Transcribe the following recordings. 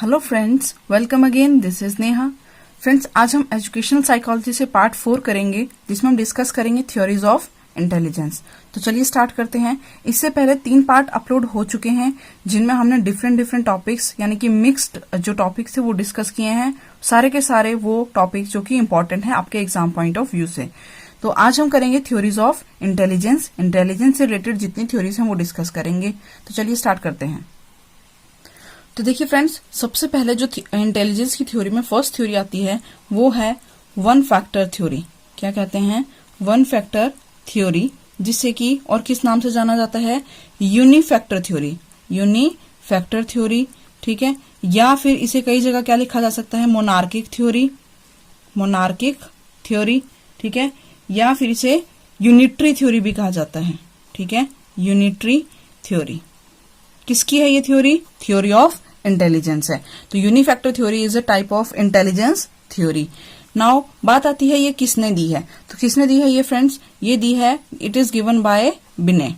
Hello friends, welcome again. This is Neha. Friends, आज हम educational psychology से पार्ट 4 करेंगे, जिसमें हम डिस्कस करेंगे थ्योरीज ऑफ इंटेलिजेंस। तो चलिए स्टार्ट करते हैं। इससे पहले 3 पार्ट अपलोड हो चुके हैं, जिनमें हमने डिफरेंट टॉपिक्स यानी कि मिक्स्ड जो टॉपिक्स थे वो डिस्कस किए हैं। सारे के सारे वो टॉपिक्स जो कि इंपॉर्टेंट है आपके एग्जाम पॉइंट ऑफ व्यू से। तो आज हम करेंगे थ्योरीज ऑफ इंटेलिजेंस। इंटेलिजेंस से रिलेटेड जितनी थ्योरीज हैं वो डिस्कस करेंगे। तो चलिए स्टार्ट करते हैं। तो देखिए फ्रेंड्स, सबसे पहले जो इंटेलिजेंस की थ्योरी में फर्स्ट थ्योरी आती है वो है वन फैक्टर थ्योरी। क्या कहते हैं? वन फैक्टर थ्योरी, जिसे कि और किस नाम से जाना जाता है? यूनिफैक्टर थ्योरी। यूनिफैक्टर थ्योरी, ठीक है। या फिर इसे कई जगह क्या लिखा जा सकता है? मोनार्किक थ्योरी। मोनार्किक थ्योरी, ठीक है। या फिर इसे यूनिटरी थ्योरी भी कहा जाता है, ठीक है। यूनिटरी थ्योरी किसकी है? ये थ्योरी थ्योरी ऑफ इंटेलिजेंस है। तो unifactor theory is a type of intelligence theory. Now बात आती है ये किसने दी है। तो किसने दी है ये फ्रेंड्स? ये दी है, इट इज गिवन बाय बिने,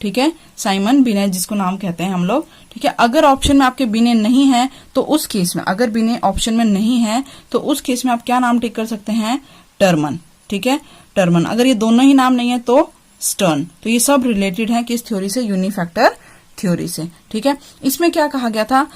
ठीक है। साइमन बिने, जिसको नाम कहते हैं हम लोग, ठीक है। अगर ऑप्शन में आपके बिने नहीं है तो उस केस में, अगर बिने ऑप्शन में नहीं है तो उस केस में आप क्या नाम टिक कर सकते हैं? टर्मन, ठीक है। टर्मन। अगर ये दोनों ही नाम नहीं है तो स्टर्न। तो ये सब रिलेटेड है किस थ्योरी से? यूनिफैक्टर थ्योरी से, ठीक है। इसमें क्या कहा गया था?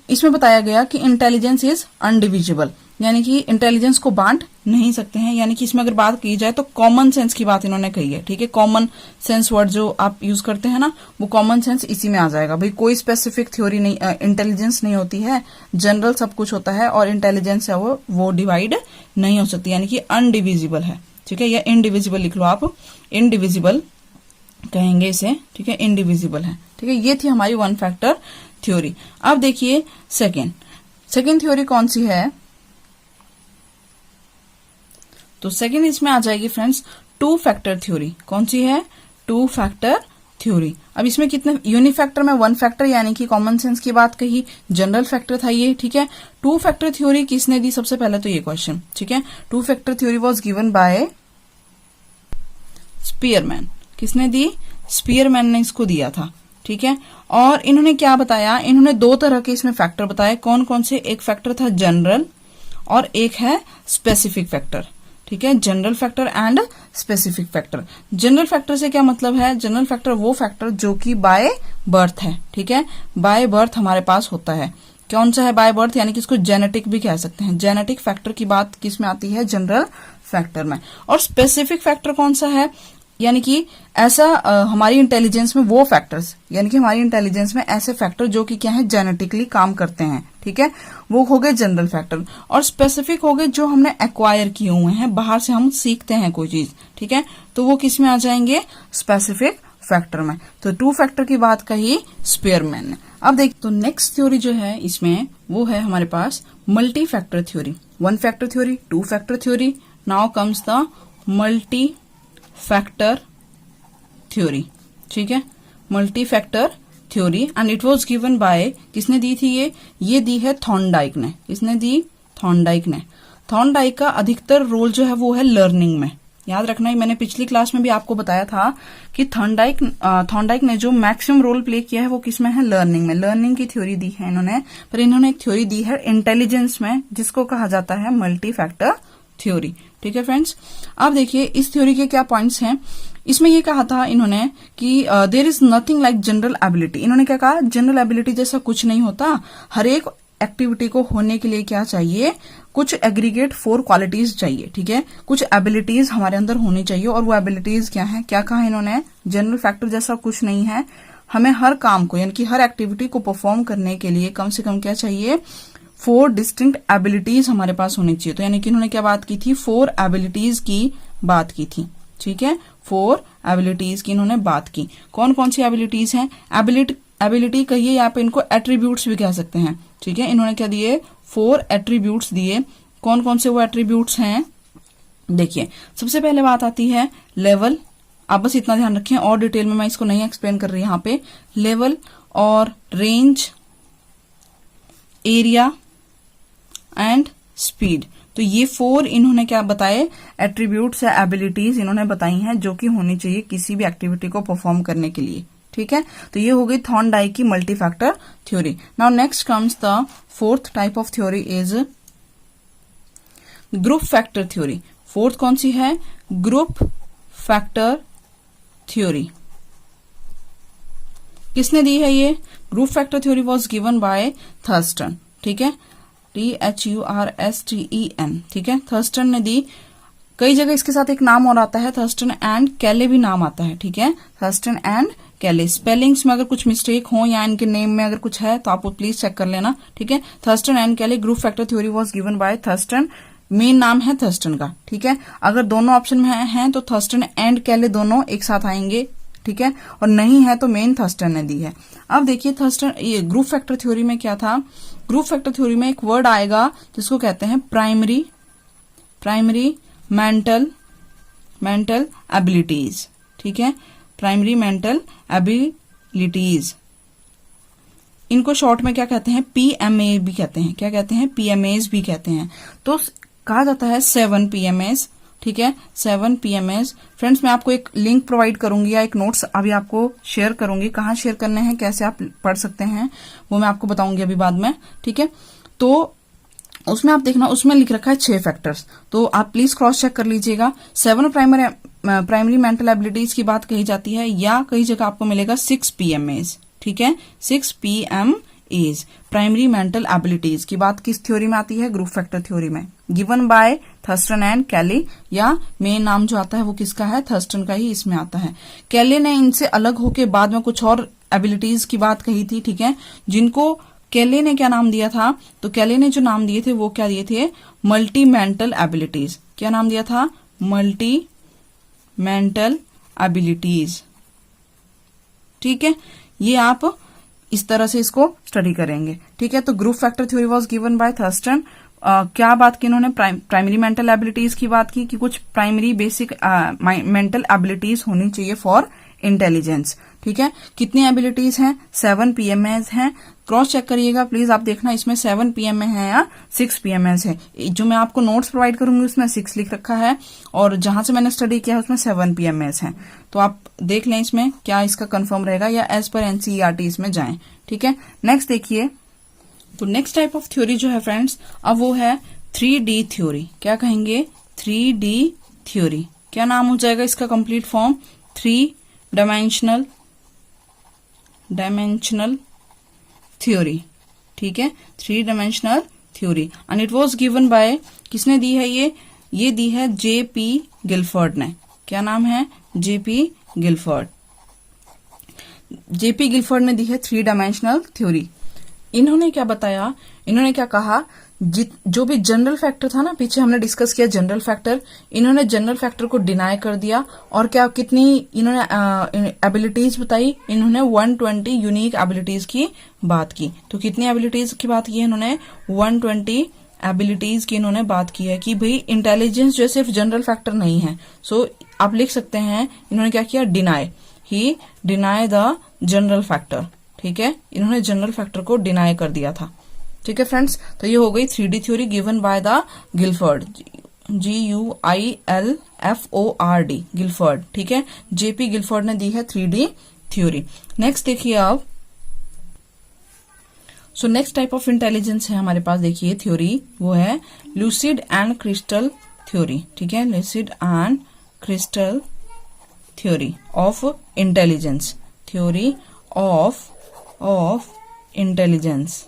इसमें बताया गया कि इंटेलिजेंस इज अनडिविजिबल, यानी कि इंटेलिजेंस को बांट नहीं सकते हैं। यानी कि इसमें अगर बात की जाए तो कॉमन सेंस की बात इन्होंने कही है, ठीक है। कॉमन सेंस वर्ड जो आप यूज करते हैं ना, वो कॉमन सेंस इसी में आ जाएगा। भाई कोई स्पेसिफिक थ्योरी नहीं, इंटेलिजेंस नहीं होती है, जनरल सब कुछ होता है। और इंटेलिजेंस है वो डिवाइड नहीं हो सकती, यानी कि अनडिविजिबल है, ठीक है। या इनडिविजिबल लिख लो आप, इनडिविजिबल कहेंगे इसे, ठीक है। इनडिविजिबल है, ठीक है। ये थी हमारी वन फैक्टर थ्योरी। अब देखिए सेकेंड थ्योरी कौन सी है? तो सेकेंड इसमें आ जाएगी फ्रेंड्स टू फैक्टर थ्योरी। कौन सी है? To factor theory. अब इसमें कितने? यूनिफैक्टर में वन फैक्टर यानी कि कॉमन सेंस की बात कही, जनरल फैक्टर था ये, ठीक है। टू फैक्टर थ्योरी किसने दी? सबसे पहले तो ये क्वेश्चन, ठीक है। To factor theory was given by Spearman. किसने दी? स्पीयरमैन ने इसको दिया था, ठीक है। और इन्होंने क्या बताया? इन्होंने 2 तरह के इसमें फैक्टर बताए। कौन कौन से? एक फैक्टर था जनरल और एक है स्पेसिफिक फैक्टर, ठीक है। General factor and specific factor. General factor से क्या मतलब है? जनरल फैक्टर वो फैक्टर जो कि बाय बर्थ है, ठीक है। बाय बर्थ हमारे पास होता है। कौन सा है बाय बर्थ? यानी कि इसको जेनेटिक भी कह सकते हैं। जेनेटिक फैक्टर की बात किस में आती है? जनरल फैक्टर में। और स्पेसिफिक फैक्टर कौन सा है? यानी कि ऐसा हमारी इंटेलिजेंस में वो फैक्टर्स, यानी कि हमारी इंटेलिजेंस में ऐसे फैक्टर जो कि क्या है? जेनेटिकली काम करते हैं, ठीक है। वो हो गए जनरल फैक्टर। और स्पेसिफिक हो गए जो हमने एक्वायर किए हुए हैं, बाहर से हम सीखते हैं कोई चीज, ठीक है। तो वो किस में आ जाएंगे? स्पेसिफिक फैक्टर में। तो टू फैक्टर की बात कही स्पीयरमैन ने। अब देख, तो नेक्स्ट थ्योरी जो है इसमें वो है हमारे पास multi factor theory. One factor theory, two factor theory. Now comes the multi factor theory, ठीक है। Multi factor theory and it was given by, किसने दी थी ये दी है थॉर्नडाइक ने। किसने दी? थॉर्नडाइक ने। थॉर्नडाइक का अधिकतर रोल जो है वो है लर्निंग में। याद रखना, मैंने पिछली क्लास में भी आपको बताया था कि थॉर्नडाइक ने जो मैक्सिमम रोल प्ले किया है वो किसमें है? लर्निंग में। लर्निंग की थ्योरी दी है इन्होंने, पर इन्होंने एक थ्योरी दी है इंटेलिजेंस में, जिसको कहा जाता है मल्टी फैक्टर थ्योरी, ठीक है फ्रेंड्स। अब देखिए इस थ्योरी के क्या पॉइंट्स हैं। इसमें ये कहा था इन्होंने कि there is nothing like general ability. इन्होंने क्या कहा? जनरल एबिलिटी जैसा कुछ नहीं होता। हर एक एक्टिविटी को होने के लिए क्या चाहिए? कुछ एग्रीगेट 4 क्वालिटीज चाहिए, ठीक है। कुछ एबिलिटीज हमारे अंदर होनी चाहिए। और वो एबिलिटीज क्या है? क्या कहा इन्होंने? जनरल फैक्टर जैसा कुछ नहीं है। हमें हर काम को, यानी कि हर एक्टिविटी को परफॉर्म करने के लिए कम से कम क्या चाहिए? 4 डिस्टिंक्ट एबिलिटीज हमारे पास होनी चाहिए। तो यानी कि इन्होंने क्या बात की थी? 4 एबिलिटीज की बात की थी, ठीक है। 4 एबिलिटीज की इन्होंने बात की। कौन कौन सी एबिलिटीज हैं? एबिलिटी कहिए, यहाँ पे इनको एट्रीब्यूट्स भी कह सकते हैं, ठीक है। इन्होंने क्या दिए? 4 एट्रीब्यूट्स दिए। कौन कौन से वो एट्रीब्यूट्स हैं? देखिए, सबसे पहले बात आती है लेवल। आप बस इतना ध्यान रखें, और डिटेल में मैं इसको नहीं एक्सप्लेन कर रही यहाँ पे। लेवल और रेंज, एरिया एंड स्पीड। तो ये 4 इन्होंने क्या बताए? एट्रीब्यूट्स या एबिलिटीज इन्होंने बताई हैं जो कि होनी चाहिए किसी भी एक्टिविटी को परफॉर्म करने के लिए, ठीक है, तो ये हो गई थॉर्नडाइक की multi factor theory. Now next comes the fourth type of theory is group factor theory. Fourth कौन सी है? Group factor theory. किसने दी है ये? Group factor theory was given by Thurston, ठीक है, THURSTEN, ठीक है, थर्स्टन ने दी। कई जगह इसके साथ एक नाम और आता है, थर्स्टन एंड कैले भी नाम आता है, ठीक है, थर्स्टन एंड कैले। स्पेलिंग्स में अगर कुछ मिस्टेक हो या इनके नेम में अगर कुछ है तो आप वो प्लीज चेक कर लेना, ठीक है। थर्स्टन एंड कैले group factor theory was given by Thurston. Main नाम है थर्स्टन का, ठीक है। अगर दोनों ऑप्शन में हैं तो थर्स्टन एंड कैले दोनों एक साथ आएंगे, ठीक है, और नहीं है तो मेन थर्स्टन ने दी है। अब देखिए थर्स्टन, ये ग्रुप फैक्टर थ्योरी में क्या था? ग्रुप फैक्टर थ्योरी में एक वर्ड आएगा जिसको कहते हैं प्राइमरी मेंटल एबिलिटीज, ठीक है, प्राइमरी मेंटल एबिलिटीज। इनको शॉर्ट में क्या कहते हैं? PMA भी कहते हैं। क्या कहते हैं? PMAs भी कहते हैं। तो कहा जाता है 7 PMAs, ठीक है, 7 PMAs। फ्रेंड्स मैं आपको एक लिंक प्रोवाइड करूंगी या एक नोट्स अभी आपको शेयर करूंगी, कहाँ शेयर करने हैं, कैसे आप पढ़ सकते हैं वो मैं आपको बताऊंगी अभी बाद में, ठीक है। तो उसमें आप देखना, उसमें लिख रखा है 6 फैक्टर्स, तो आप प्लीज क्रॉस चेक कर लीजिएगा। 7 प्राइमरी मेंटल एबिलिटीज की बात कही जाती है, या कई जगह आपको मिलेगा 6 PMAs, ठीक है, 6 PMAs प्राइमरी मेंटल एबिलिटीज की बात किस थ्योरी में आती है? ग्रुप फैक्टर थ्योरी में, गिवन बाय थर्स्टन एंड कैले, या मेन नाम जो आता है वो किसका है? थर्स्टन का ही इसमें आता है। कैले ने इनसे अलग होके बाद में कुछ और एबिलिटीज की बात कही थी, ठीक है, जिनको कैले ने क्या नाम दिया था? तो कैले ने जो नाम दिए थे वो क्या दिए थे? Multi mental abilities. क्या नाम दिया था? मल्टी मेंटल एबिलिटीज, ठीक है। ये आप इस तरह से इसको स्टडी करेंगे, ठीक है। तो group factor theory was given bye Thurston. क्या बात की इन्होंने? प्राइमरी मेंटल एबिलिटीज की बात की कि कुछ प्राइमरी बेसिक मेंटल एबिलिटीज होनी चाहिए फॉर इंटेलिजेंस, ठीक है। कितनी एबिलिटीज हैं? 7 PMAs हैं। क्रॉस चेक करिएगा प्लीज, आप देखना इसमें 7 PMA है या 6 PMAs है। जो मैं आपको नोट्स प्रोवाइड करूंगी उसमें 6 लिख रखा है, और जहां से मैंने स्टडी किया है उसमें 7 PMAs हैं। तो आप देख लें इसमें क्या इसका कंफर्म रहेगा, या एज पर NCERT इसमें जाएं, ठीक है। नेक्स्ट देखिए, तो नेक्स्ट टाइप ऑफ थ्योरी जो है फ्रेंड्स, अब वो है 3D थ्योरी। क्या कहेंगे? 3D theory. क्या नाम हो जाएगा इसका कंप्लीट फॉर्म? 3 डायमेंशनल थ्योरी, ठीक है, 3 dimensional theory. And it was given by, किसने दी है ये दी है JP गिलफर्ड ने। क्या नाम है? JP Gilford. JP गिलफर्ड ने दी है 3 डायमेंशनल थ्योरी। इन्होंने क्या बताया? इन्होंने क्या कहा? जो भी जनरल फैक्टर था ना, पीछे हमने डिस्कस किया जनरल फैक्टर, इन्होंने जनरल फैक्टर को डिनाई कर दिया। और क्या कितनी इन्होंने एबिलिटीज बताई? इन्होंने 120 यूनिक एबिलिटीज की बात की। तो कितनी एबिलिटीज की बात की है इन्होंने? 120 एबिलिटीज की इन्होंने बात की है कि भाई इंटेलिजेंस जो सिर्फ जनरल फैक्टर नहीं है। सो आप लिख सकते हैं इन्होंने क्या किया? ही डिनाई द जनरल फैक्टर, ठीक है, इन्होंने जनरल फैक्टर को डिनाई कर दिया था, ठीक है फ्रेंड्स। तो ये हो गई 3D theory given by the Gilford, GUILFORD, Gilford, ठीक है। JP गिलफर्ड ने दी है 3D थ्योरी। नेक्स्ट देखिए आप, so next type of intelligence है हमारे पास, देखिए थ्योरी, वो है लूसिड एंड क्रिस्टल थ्योरी, ठीक है, lucid and crystal theory of intelligence, theory of intelligence.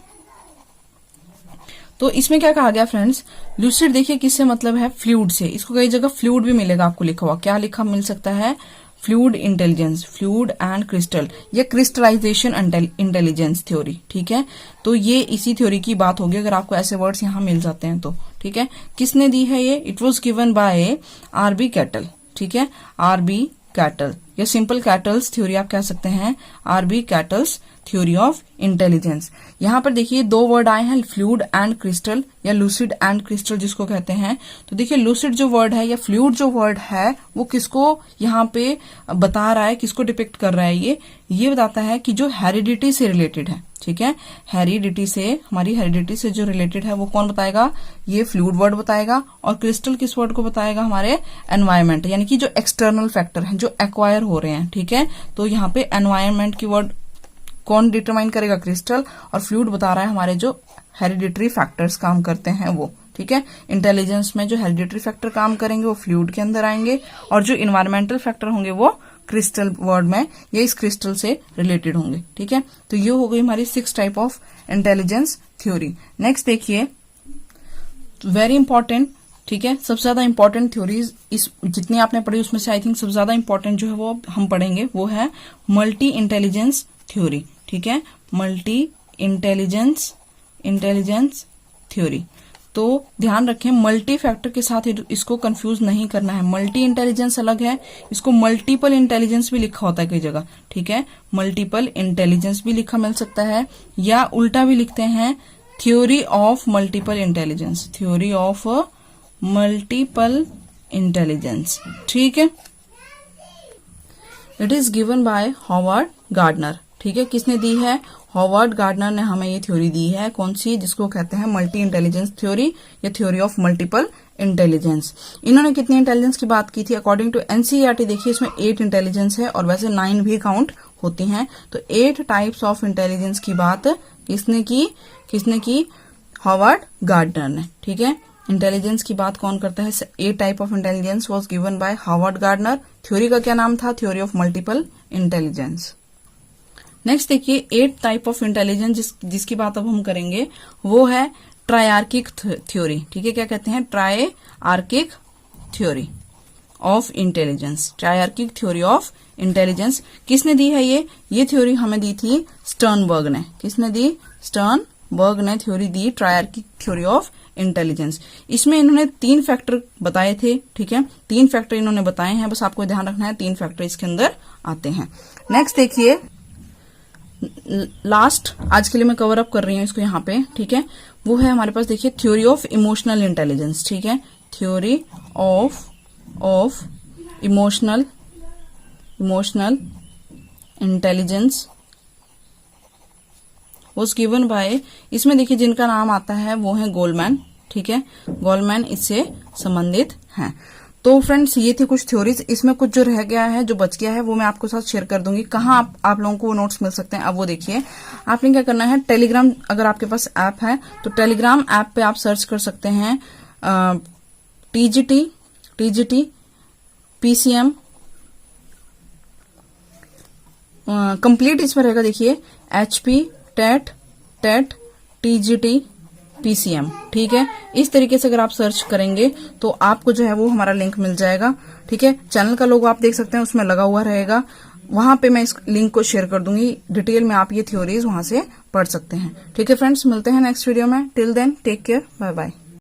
तो इसमें क्या कहा गया फ्रेंड्स? लूसिड देखिए किससे मतलब है? फ्लूइड से। इसको कई जगह फ्लूइड भी मिलेगा आपको लिखा हुआ। क्या लिखा मिल सकता है? Fluid intelligence, fluid and crystal, या क्रिस्टलाइजेशन इंटेलिजेंस थ्योरी, ठीक है। तो ये इसी थ्योरी की बात होगी अगर आपको ऐसे वर्ड्स यहाँ मिल जाते हैं तो, ठीक है। किसने दी है ये? It was given by RB cattle, ठीक है, RB कैटल, या सिंपल कैटल्स थ्योरी आप कह सकते हैं, RB kettles theory of intelligence. यहाँ पर देखिए दो वर्ड आए हैं, फ्लूइड एंड क्रिस्टल या लूसिड एंड क्रिस्टल जिसको कहते हैं। तो देखिए लूसिड जो वर्ड है या फ्लूइड जो वर्ड है वो किसको यहाँ पे बता रहा है, किसको डिपिक्ट कर रहा है, ये बताता है कि जो हेरिडिटी से रिलेटेड है, ठीक है, हेरिडिटी से, हमारी हेरिडिटी से जो रिलेटेड है वो कौन बताएगा, ये फ्लूइड वर्ड बताएगा। और क्रिस्टल किस वर्ड को बताएगा, हमारे एनवायरमेंट, यानी कि जो एक्सटर्नल फैक्टर हैं जो एक्वायर हो रहे हैं, ठीक है। तो यहाँ पे एनवायरमेंट की वर्ड कौन डिटरमाइन करेगा, क्रिस्टल। और फ्लूइड बता रहा है हमारे जो हेरिडिटरी फैक्टर्स काम करते हैं वो, ठीक है। इंटेलिजेंस में जो हेरिडिटरी फैक्टर काम करेंगे वो फ्लूइड के अंदर आएंगे, और जो इन्वायरमेंटल फैक्टर होंगे वो क्रिस्टल वर्ड में ये इस क्रिस्टल से रिलेटेड होंगे, ठीक है। तो ये हो गई हमारी 6 type of intelligence theory. Next देखिए, वेरी इंपॉर्टेंट, ठीक है, सबसे ज्यादा इंपॉर्टेंट थ्योरीज इस जितनी आपने पढ़ी उसमें से आई थिंक सबसे ज्यादा इंपॉर्टेंट जो है वो हम पढ़ेंगे वो है मल्टी इंटेलिजेंस थ्योरी, ठीक है, मल्टी इंटेलिजेंस थ्योरी। तो ध्यान रखें मल्टी फैक्टर के साथ इसको कंफ्यूज नहीं करना है। मल्टी इंटेलिजेंस अलग है, इसको मल्टीपल इंटेलिजेंस भी लिखा होता है कई जगह, ठीक है, मल्टीपल इंटेलिजेंस भी लिखा मिल सकता है, या उल्टा भी लिखते हैं theory of multiple intelligence, theory of multiple intelligence, ठीक है। It is given by Howard Gardner, ठीक है, किसने दी है, हॉवर्ड गार्डनर ने हमें ये थ्योरी दी है, कौन सी, जिसको कहते हैं मल्टी इंटेलिजेंस थ्योरी या थ्योरी ऑफ मल्टीपल इंटेलिजेंस। इन्होंने कितनी इंटेलिजेंस की बात की थी, अकॉर्डिंग टू एनसीईआरटी देखिए इसमें 8 इंटेलिजेंस है और वैसे 9 भी काउंट होती हैं। तो 8 टाइप्स ऑफ इंटेलिजेंस की बात किसने की, हॉवर्ड गार्डनर ने, ठीक है। इंटेलिजेंस की बात कौन करता है, 8 type of intelligence was given by Howard Gardner. Theory का क्या नाम था, theory of multiple intelligence. Next देखिए 8 टाइप ऑफ इंटेलिजेंस जिसकी बात अब हम करेंगे वो है ट्रायआर्किक थ्योरी, ठीक है, क्या कहते हैं, triarchic theory of intelligence, triarchic theory of intelligence. किसने दी है ये थ्योरी हमें दी थी स्टर्नबर्ग ने, किसने दी, स्टर्नबर्ग ने थ्योरी दी ट्रायआर्किक थ्योरी ऑफ इंटेलिजेंस। इसमें इन्होंने 3 फैक्टर बताए थे, ठीक है, 3 फैक्टर इन्होंने बताए हैं, बस आपको ध्यान रखना है 3 फैक्टर इसके अंदर आते हैं। नेक्स्ट देखिए, लास्ट आज के लिए मैं कवर अप कर रही हूं इसको यहाँ पे, ठीक है, वो है हमारे पास देखिए थ्योरी ऑफ इमोशनल इंटेलिजेंस, ठीक है, theory of emotional intelligence was given bye, इसमें देखिए जिनका नाम आता है वो है गोलमैन, ठीक है, गोलमैन इससे संबंधित हैं। तो फ्रेंड्स ये थी कुछ थ्योरीज, इसमें कुछ जो रह गया है, जो बच गया है वो मैं आपको साथ शेयर कर दूंगी। कहाँ आप लोगों को नोट्स मिल सकते हैं, अब वो देखिए। आपने क्या करना है, टेलीग्राम अगर आपके पास ऐप है तो टेलीग्राम ऐप पे आप सर्च कर सकते हैं टीजीटी पीसीएम कंप्लीट, इसमें रहेगा देखिए एचपी टेट टीजीटी पीसीएम, ठीक है। इस तरीके से अगर आप सर्च करेंगे तो आपको जो है वो हमारा लिंक मिल जाएगा, ठीक है। चैनल का लोगो आप देख सकते हैं उसमें लगा हुआ रहेगा, वहां पे मैं इस लिंक को शेयर कर दूंगी, डिटेल में आप ये थ्योरीज वहां से पढ़ सकते हैं, ठीक है फ्रेंड्स। मिलते हैं नेक्स्ट वीडियो में, till then take care, bye bye.